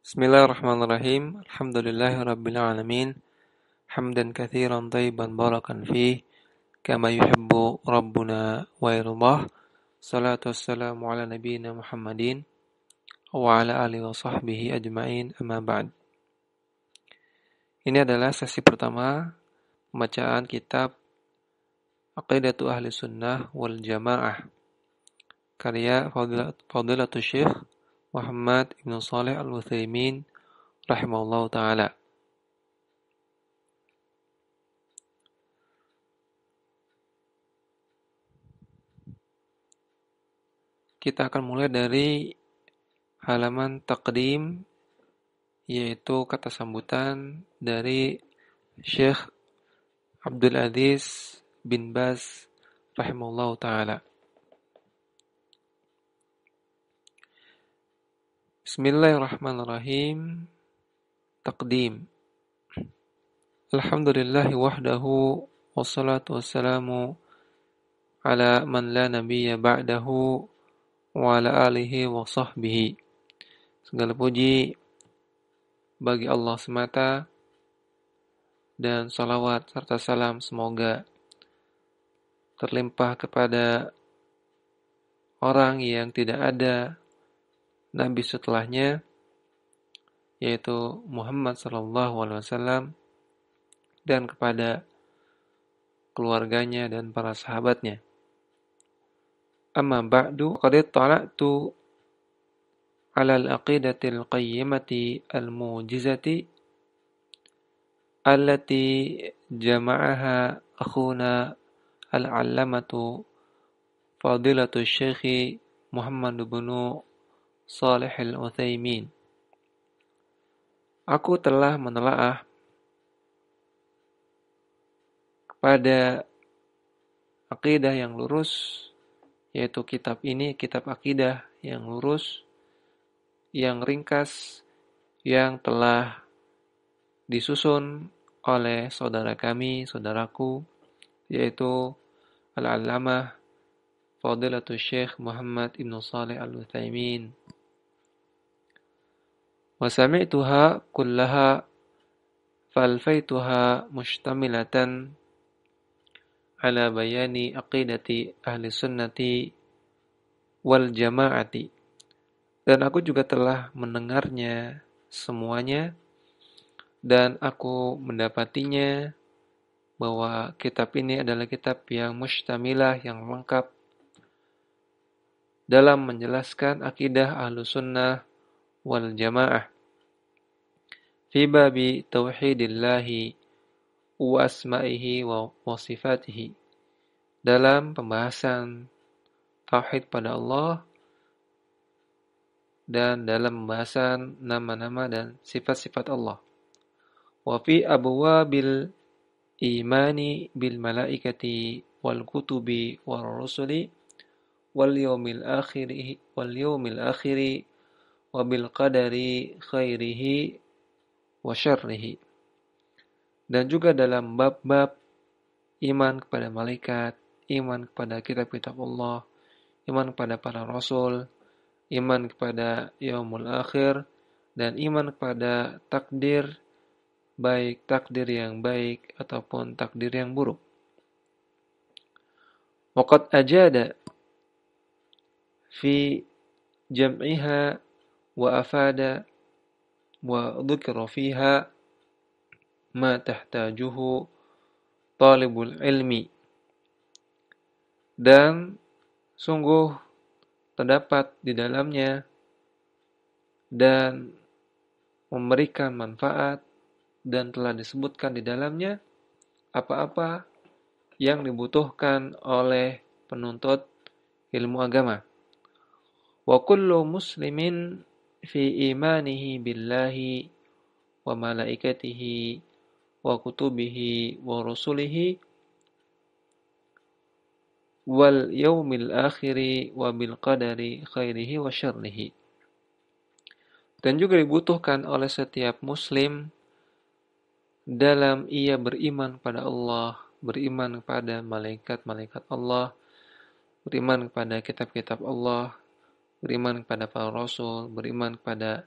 Bismillahirrahmanirrahim. Alhamdulillahirabbil alamin. Hamdan katsiran thayyiban barakan fih kama yuhibbu rabbuna wa yardah. Salatu wassalamu ala nabiyyina Muhammadin wa ala alihi wa sahbihi ajmain. Amma ba'd. Ini adalah sesi pertama pembacaan kitab Aqidatu Ahli Sunnah wal Jamaah karya Fadilatul Syekh Muhammad Ibn Shalih Al-Utsaimin rahimahullahu taala. Kita akan mulai dari halaman taqdim, yaitu kata sambutan dari Syekh Abdul Aziz bin Baz rahimahullahu taala. Bismillahirrahmanirrahim. Taqdim. Alhamdulillahi wahdahu wassalatu wassalamu ala man la nabiyya ba'dahu wa ala alihi wa sahbihi. Segala puji bagi Allah semata dan salawat serta salam semoga terlimpah kepada orang yang tidak ada nabi setelahnya, yaitu Muhammad sallallahu alaihi wasallam, dan kepada keluarganya dan para sahabatnya. Amma ba'du, qad ittala'tu 'ala al-aqidati al-qayyimati al-mu'jizati allati jama'aha akhuna al-'allamatu fadilatu syekhi Muhammad bin Shalih Al-Utsaimin. Aku telah menelaah kepada akidah yang lurus, yaitu kitab ini, kitab akidah yang lurus, yang ringkas, yang telah disusun oleh saudara kami, saudaraku, yaitu Al-Allamah Fadilatul Syekh Muhammad Ibn Shalih Al-Utsaimin. Wa sami'tuha kullaha falfaituha mustamilatan ala bayani aqidati ahli sunnati wal jama'ati. Dan aku juga telah mendengarnya semuanya, dan aku mendapatinya bahwa kitab ini adalah kitab yang mustamilah, yang lengkap dalam menjelaskan akidah ahlu sunnah wal jamaah fi babi tauhidillahi wa asma'ihi wa sifatihi, dalam pembahasan tauhid pada Allah dan dalam pembahasan nama-nama dan sifat-sifat Allah. Wa fi abwabil imani bil malaikati wal kutubi wal rusuli wal yawmil akhiri wa bil qadari khairihi wa syarrihi. Dan juga dalam bab-bab iman kepada malaikat, iman kepada kitab-kitab Allah, iman kepada para rasul, iman kepada yaumul akhir, dan iman kepada takdir, baik takdir yang baik ataupun takdir yang buruk. Waqad ajada fi jam'iha wa afada wa dhukira fiha ma tahtajuhu talibul ilmi. Dan sungguh terdapat di dalamnya dan memberikan manfaat, dan telah disebutkan di dalamnya apa-apa yang dibutuhkan oleh penuntut ilmu agama. Wa kullu muslimin fi imanihi billahi wa malaikatihi wa kutubihi wa rusulihi wal yaumil akhiri wa bil qadari khairihi wa syarrihi. Dan juga dibutuhkan oleh setiap muslim dalam ia beriman pada Allah, beriman kepada malaikat-malaikat Allah, beriman kepada kitab-kitab Allah, beriman kepada para rasul, beriman kepada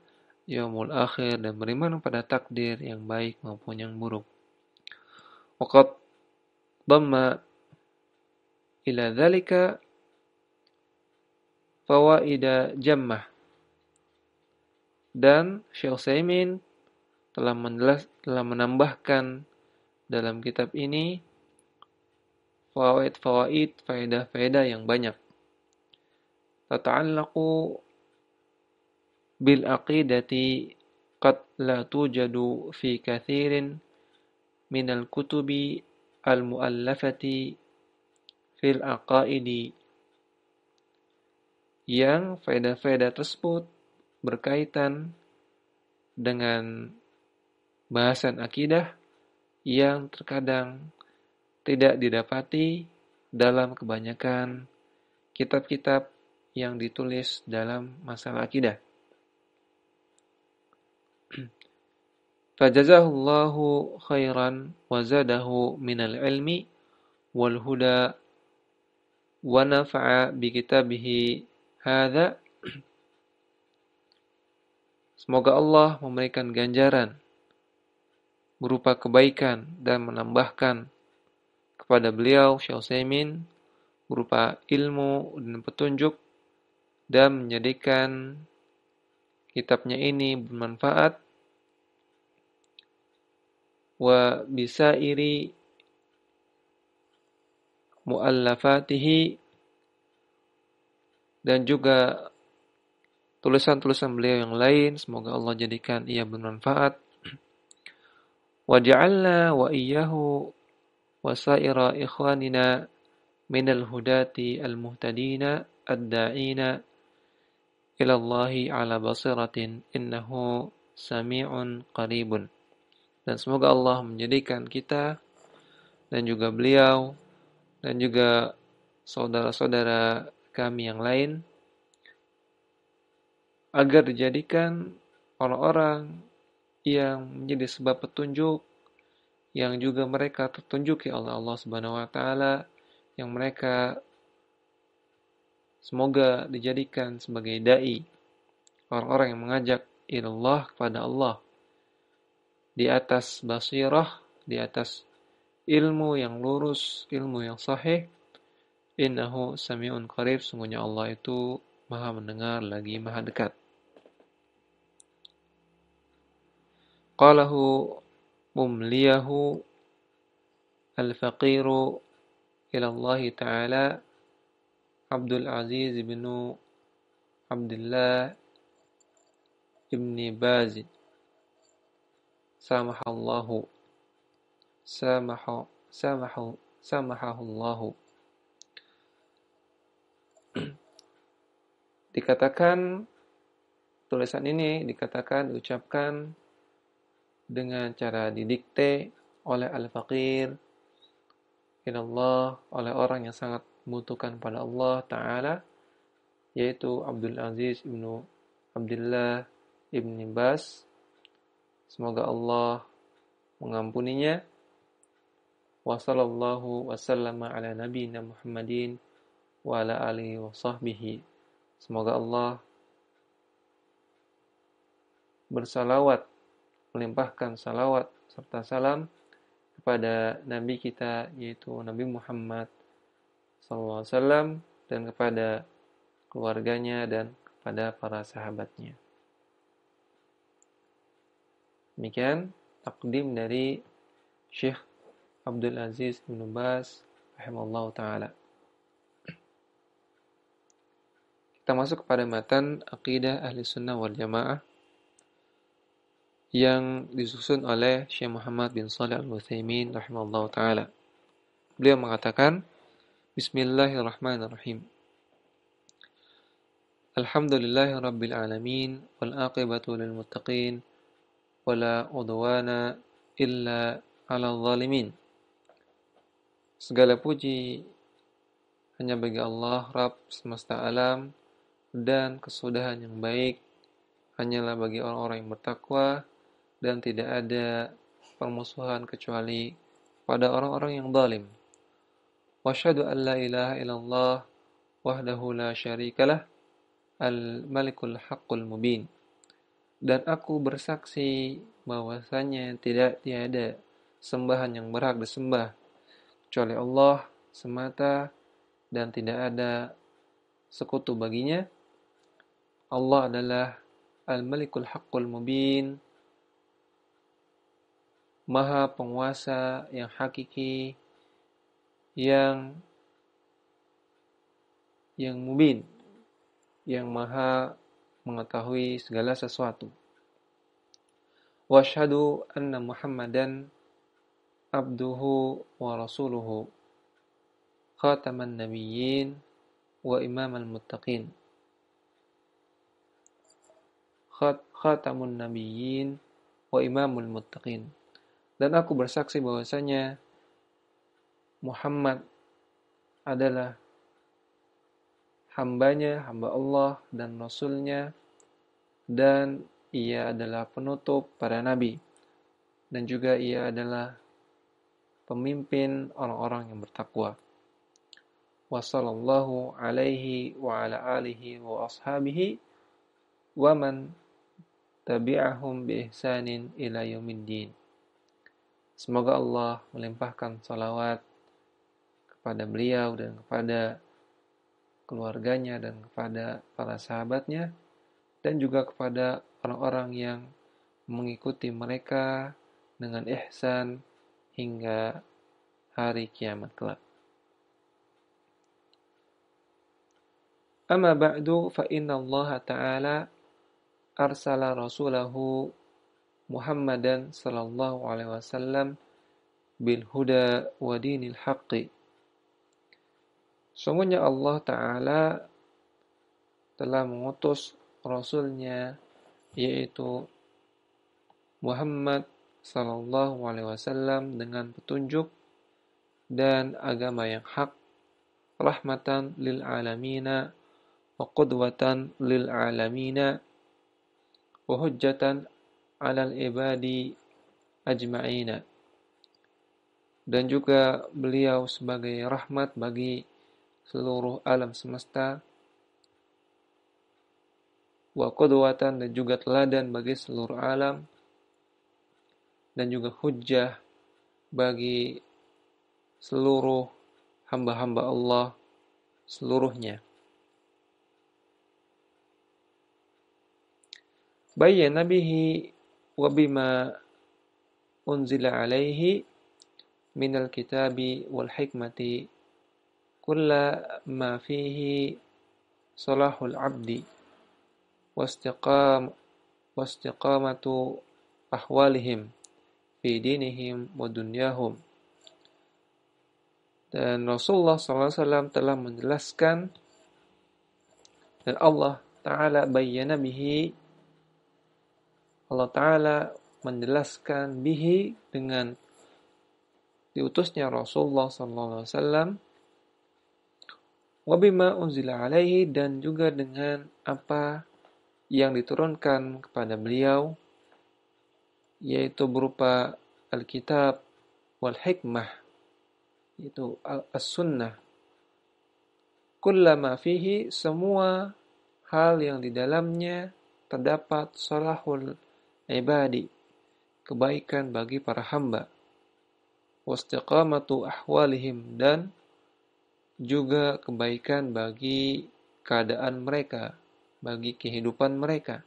yaumul akhir, dan beriman pada takdir yang baik maupun yang buruk. Waqad dhamma ila dzalika fawaida jammah, dan Syekh Utsaimin telah menambahkan dalam kitab ini fawaid, faedah-faedah yang banyak. Tata'allaqu bil aqidati qad la tujadu fi kathirin minal kutubi al-muallafati fil aqaidi, yang faedah-faedah tersebut berkaitan dengan bahasan akidah yang terkadang tidak didapati dalam kebanyakan kitab-kitab yang ditulis dalam masalah akidah. Fajazahullahu khairan wa zadahu minal ilmi wal huda wa nafa'a bi kitabihi hadza. Semoga Allah memberikan ganjaran berupa kebaikan dan menambahkan kepada beliau Syekh Utsaimin berupa ilmu dan petunjuk, dan menjadikan kitabnya ini bermanfaat, wa bisairi muallafatihi, dan juga tulisan-tulisan beliau yang lain, semoga Allah jadikan ia bermanfaat. Wa ja'alna wa iyyahu wa sa'ira ikhwanina minal hudati al-muhtadina ad-da'ina ila Allahi ala basiratin innahu sami'un qaribun. Dan semoga Allah menjadikan kita dan juga beliau dan juga saudara-saudara kami yang lain agar dijadikan orang-orang yang menjadi sebab petunjuk, yang juga mereka tertunjuki oleh Allah Subhanahu wa taala, yang mereka semoga dijadikan sebagai dai, orang-orang yang mengajak ilallah, kepada Allah, di atas basirah, di atas ilmu yang lurus, ilmu yang sahih. Innahu sami'un qarib, sungguhnya Allah itu maha mendengar lagi maha dekat. Qalahu mumliyahu al-faqiru ila Allah ta'ala Abdul Aziz bin Abdullah ibn Baz samahahullahu Dikatakan, tulisan ini diucapkan dengan cara didikte oleh al-faqir ilallah, oleh orang yang sangat membutuhkan pada Allah Ta'ala, yaitu Abdul Aziz ibnu Abdullah ibn Baz. Semoga Allah mengampuninya. Wa sallallahu wasallama ala nabiyina Muhammadin wa ala alihi wa sahbihi. Semoga Allah bersalawat, melimpahkan salawat serta salam kepada Nabi kita, yaitu Nabi Muhammad SAW, dan kepada keluarganya dan kepada para sahabatnya. Demikian takdim dari Syekh Abdul Aziz bin Baz rahimallahu ta'ala. Kita masuk kepada matan Aqidah Ahli Sunnah wal Jamaah yang disusun oleh Syekh Muhammad bin Shalih Al-Utsaimin rahimallahu ta'ala. Beliau mengatakan, Bismillahirrahmanirrahim. Alhamdulillahi rabbil alamin, wal aqibatu lil muttaqin, wala udwana illa ala zalimin. Segala puji hanya bagi Allah, Rabb semesta alam, dan kesudahan yang baik hanyalah bagi orang-orang yang bertakwa, dan tidak ada permusuhan kecuali pada orang-orang yang zalim. Wa asyhadu an la ilaha illallah wahdahu la syarikalah al-malikul haqqul mubin. Dan aku bersaksi bahwasanya tiada sembahan yang berhak disembah kecuali Allah semata dan tidak ada sekutu baginya. Allah adalah Al-Malikul Haqqul Mubin, Maha Penguasa yang hakiki, yang mubin, yang maha mengetahui segala sesuatu. Wa asyhadu anna Muhammadan abduhu wa rasuluhu, khataman nabiyyin wa imamal muttaqin. Khatamun nabiyyin wa imamul muttaqin. Dan aku bersaksi bahwasanya Muhammad adalah hambanya, hamba Allah dan Rasulnya, dan ia adalah penutup para nabi, dan juga ia adalah pemimpin orang-orang yang bertakwa. Wa sallallahu alaihi wa ala alihi wa ashabihi wa man tabi'ahum bi ihsanin ila yaumiddin. Semoga Allah melimpahkan salawat kepada beliau dan kepada keluarganya dan kepada para sahabatnya dan juga kepada orang-orang yang mengikuti mereka dengan ihsan hingga hari kiamat kelak. Amma ba'du fa inna Allah ta'ala arsala rasulahu Muhammadan sallallahu alaihi wasallam bil huda wa dinil haqqi. Sungguhnya Allah Ta'ala telah mengutus Rasulnya, yaitu Muhammad sallallahu alaihi wasallam, dengan petunjuk dan agama yang hak, rahmatan lil alamina wa qudwatan lil alamina wa hujjatan alal ibadi ajma'ina. Dan juga beliau sebagai rahmat bagi seluruh alam semesta, wa qudwatan, dan juga teladan bagi seluruh alam, dan juga hujjah bagi seluruh hamba-hamba Allah seluruhnya. Bayyana bihi wa bima unzila alaihi minal kitabi wal hikmati kulla ma fihi salahul abdi wastiqamatu ahwalihim fi dinihim wa dunyahum. Dan Rasulullah SAW telah menjelaskan, dan Allah Ta'ala bayyana bihi, Allah Ta'ala menjelaskan bihi, dengan diutusnya Rasulullah SAW, wabima unzila alaihi, dan juga dengan apa yang diturunkan kepada beliau, yaitu berupa Alkitab wal hikmah, yaitu as-sunnah. Kullama fihi, semua hal yang di dalamnya terdapat salahul ibadi, kebaikan bagi para hamba, wastiqamatu ahwalihim, dan juga kebaikan bagi keadaan mereka, bagi kehidupan mereka,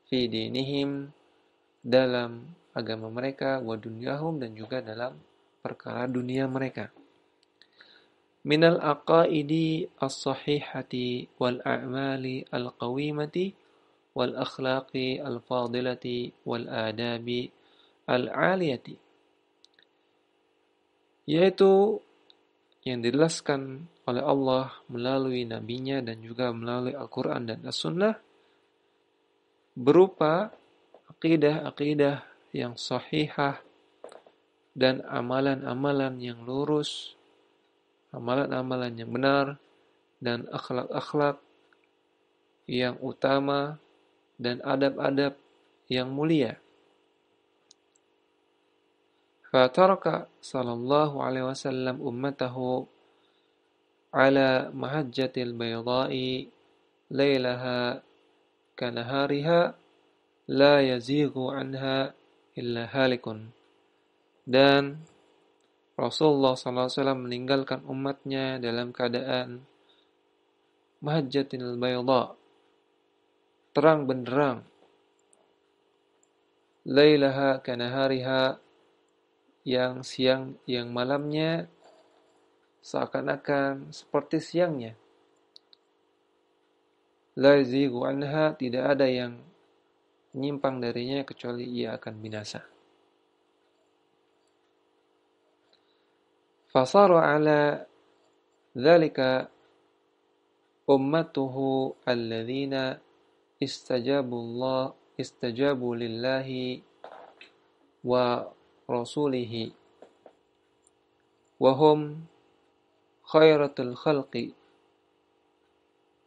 fi dinihim, dalam agama mereka, wa dunyahum, dan juga dalam perkara dunia mereka. Minal aqaidi as-sahihati wal a'mali al-qawimati wal akhlaqi al-fadilati wal adabi al-aliyati, yaitu yang dijelaskan oleh Allah melalui nabinya dan juga melalui Al-Quran dan As-Sunnah, berupa aqidah-aqidah yang sahihah dan amalan-amalan yang lurus, amalan-amalan yang benar, dan akhlak-akhlak yang utama dan adab-adab yang mulia. Fataraka sallallahu alaihi wasallam ummatahu ala mahajjatil bayda'i lailaha kanahariha la yazighu anha illa halikun. Dan Rasulullah SAW meninggalkan umatnya dalam keadaan mahajjatil bayda, terang benderang, lailaha kanahariha, yang siang yang malamnya seakan-akan seperti siangnya. La yazighu anha, tidak ada yang menyimpang darinya kecuali ia akan binasa. Fasaru ala dzalika ummatuhu alladzina istajabu lillahi wa rasulihi wa hum khairatul khalqi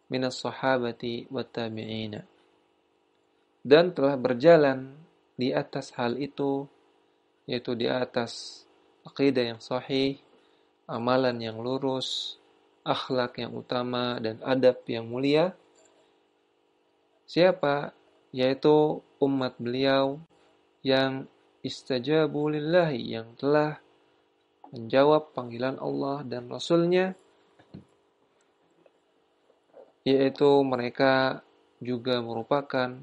minas sahabati wat tabi'ina. Dan telah berjalan di atas hal itu, yaitu di atas aqidah yang sahih, amalan yang lurus, akhlak yang utama, dan adab yang mulia. Siapa? Yaitu umat beliau yang istajabu lillahi, yang telah menjawab panggilan Allah dan Rasulnya, yaitu mereka juga merupakan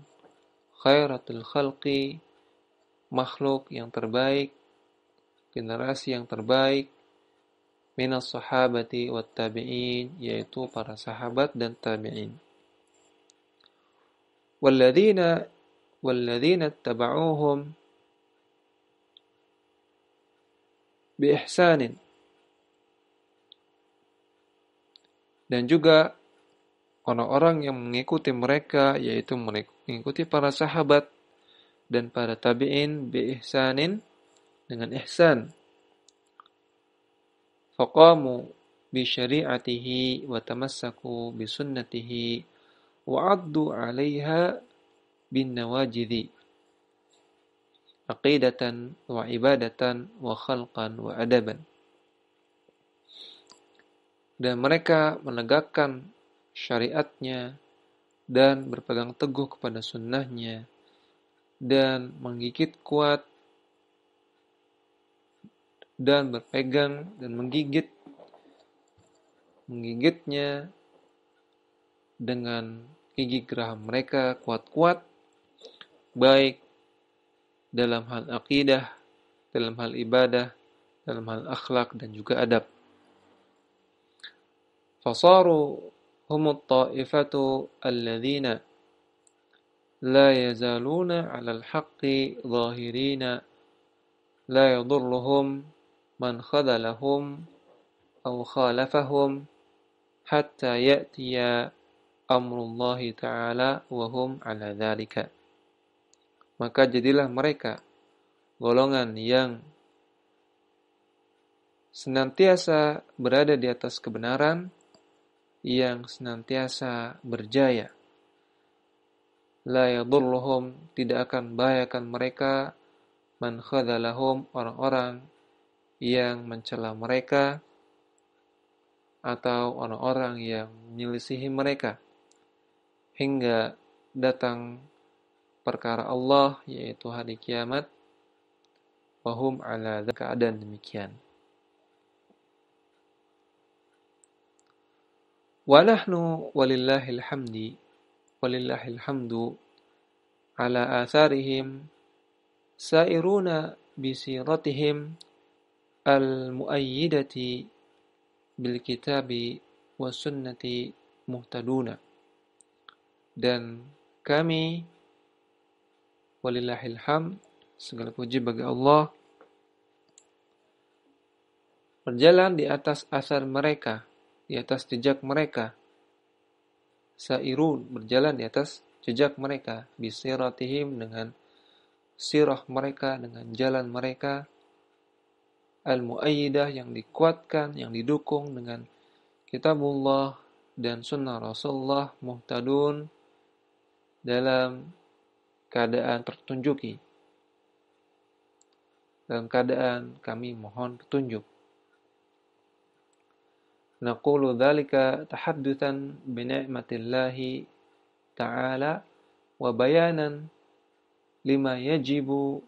khairatul khalqi, makhluk yang terbaik, generasi yang terbaik, minas sahabati wat tabi'in, yaitu para sahabat dan tabi'in. Walladzina taba'uhum bi ihsanin, dan juga orang-orang yang mengikuti mereka, yaitu mengikuti para sahabat dan para tabi'in bi ihsanin, dengan ihsan. Faqamu bi syari'atihi wa tamassaku bi sunnatihi wa 'addu 'alaiha bin nawajidhi aqidatan wa ibadatan wa khalqan wa adaban. Dan mereka menegakkan syariatnya dan berpegang teguh kepada sunnahnya dan menggigit kuat dan berpegang dan menggigitnya dengan gigi geraham mereka kuat-kuat, baik dalam hal akidah, dalam hal ibadah, dalam hal akhlak dan juga adab. Fasaru humut ta'ifatu alladzina la yazaluna 'alal haqqi zahirina la yadurruhum man khadalahum aw khalafahum hatta ya'tiya amrullahi ta'ala wa hum 'ala dzalika. Maka jadilah mereka golongan yang senantiasa berada di atas kebenaran, yang senantiasa berjaya. La yadurruhum, tidak akan bahayakan mereka, man khadalahum, orang-orang yang mencela mereka, atau orang-orang yang menyelisihi mereka, hingga datang perkara Allah, yaitu hari kiamat, wahum ala keadaan demikian. Wa nahnu walillahil hamdu ala atharihim sairuna bisiratihim al-muayyidati bil kitabi was sunnati muhtaduna. Dan kami, walillahil hamd, segala puji bagi Allah, berjalan di atas asar mereka, di atas jejak mereka. Sairun, berjalan di atas jejak mereka, bisiratihim, dengan sirah mereka, dengan jalan mereka, al-muayyidah, yang dikuatkan, yang didukung dengan kitabullah dan sunnah Rasulullah, muhtadun, dalam keadaan tertunjuki, dalam keadaan kami mohon petunjuk. Naqulu dzalika tahaddutan bi ni'matillahi ta'ala wa bayanan lima yajibu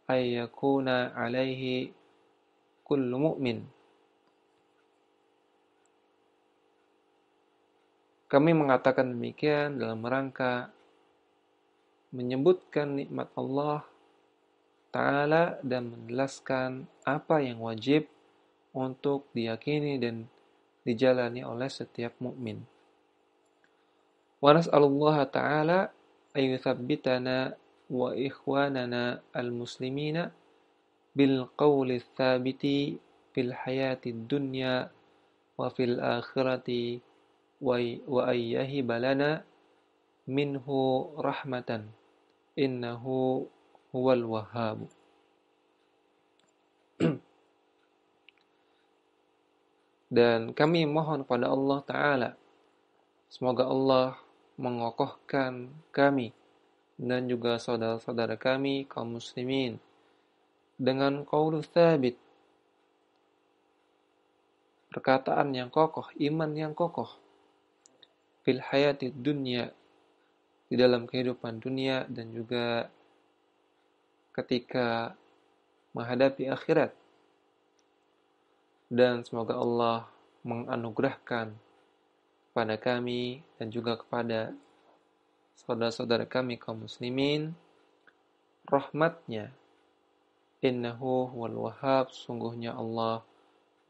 ayyakuna alaihi kullu mu'min. Kami mengatakan demikian dalam rangka menyebutkan nikmat Allah Ta'ala dan menjelaskan apa yang wajib untuk diyakini dan dijalani oleh setiap mukmin. Wa nas'alullaha ta'ala ayyuthabbitana wa ikhwanana al-muslimina bil qawli tsabiti fil hayatid dunya wa fil akhirati wa ayyahiba lana minhu rahmatan innahu huwal wahhab. Dan kami mohon kepada Allah Ta'ala, semoga Allah mengokohkan kami dan juga saudara-saudara kami kaum muslimin dengan qaulus tsabit, perkataan yang kokoh, iman yang kokoh, fil hayatid dunya, di dalam kehidupan dunia dan juga ketika menghadapi akhirat. Dan semoga Allah menganugerahkan kepada kami dan juga kepada saudara-saudara kami kaum muslimin rahmatnya. Innahu huwal wahhab, sungguhnya Allah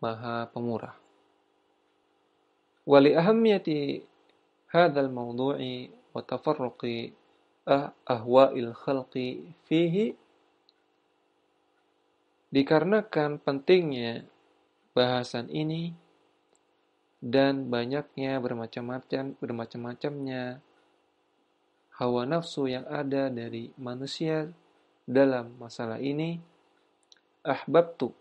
Maha Pemurah. Wa li ahammiyati hadzal mawdu'i wa tafarruqi ahwa'il khalqi fihi, dikarenakan pentingnya bahasan ini dan banyaknya bermacam-macamnya hawa nafsu yang ada dari manusia dalam masalah ini, ahbabtu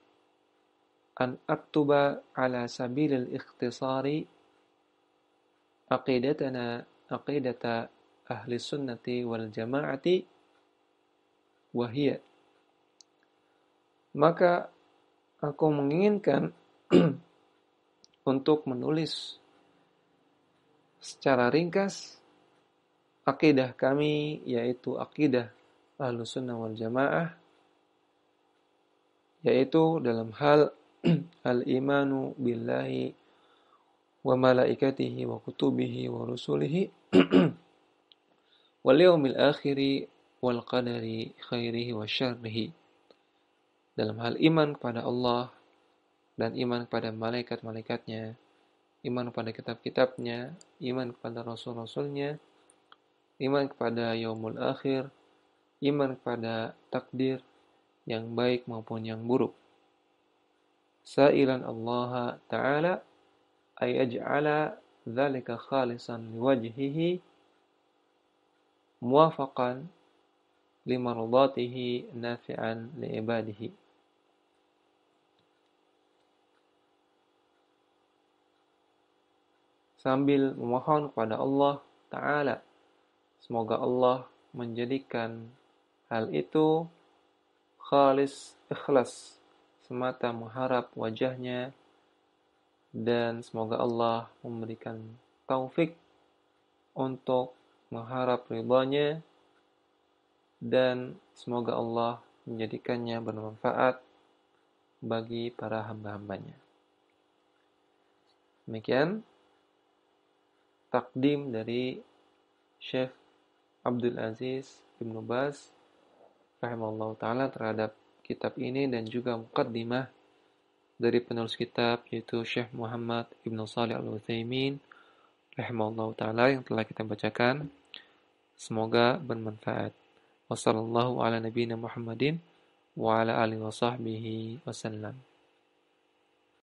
an aktuba ala sabilil ikhtisari aqidata ahli sunnati wal jama'ati wahiyya. Maka aku menginginkan untuk menulis secara ringkas akidah kami, yaitu akidah Ahlussunnah wal Jamaah, yaitu dalam hal al-imanu billahi wa malaikatihi wa kutubihi wa rusulihi wal yaumil akhiri wal qadari khairihi wa syarrihi. Dalam hal iman kepada Allah dan iman kepada malaikat-malaikatnya, iman kepada kitab-kitabnya, iman kepada rasul-rasulnya, iman kepada yaumul akhir, iman kepada takdir yang baik maupun yang buruk. Sa'ilan Allah Ta'ala ay aj'ala dzalika khalisan liwajhihi muwafaqan limardatihi nafi'an liibadihi. Sambil memohon kepada Allah Ta'ala, semoga Allah menjadikan hal itu khalis, ikhlas, semata mengharap wajahnya, dan semoga Allah memberikan taufik untuk mengharap ridhanya, dan semoga Allah menjadikannya bermanfaat bagi para hamba-hambanya. Demikian takdim dari Syekh Abdul Aziz Ibnu Baz rahimahullah ta'ala terhadap kitab ini, dan juga muqaddimah dari penulis kitab yaitu Syekh Muhammad Ibnu Shalih Al-Utsaimin rahimahullah ta'ala yang telah kita bacakan. Semoga bermanfaat. Wassallallahu ala nabiyina Muhammadin wa ala alihi wa sahbihi wasallam.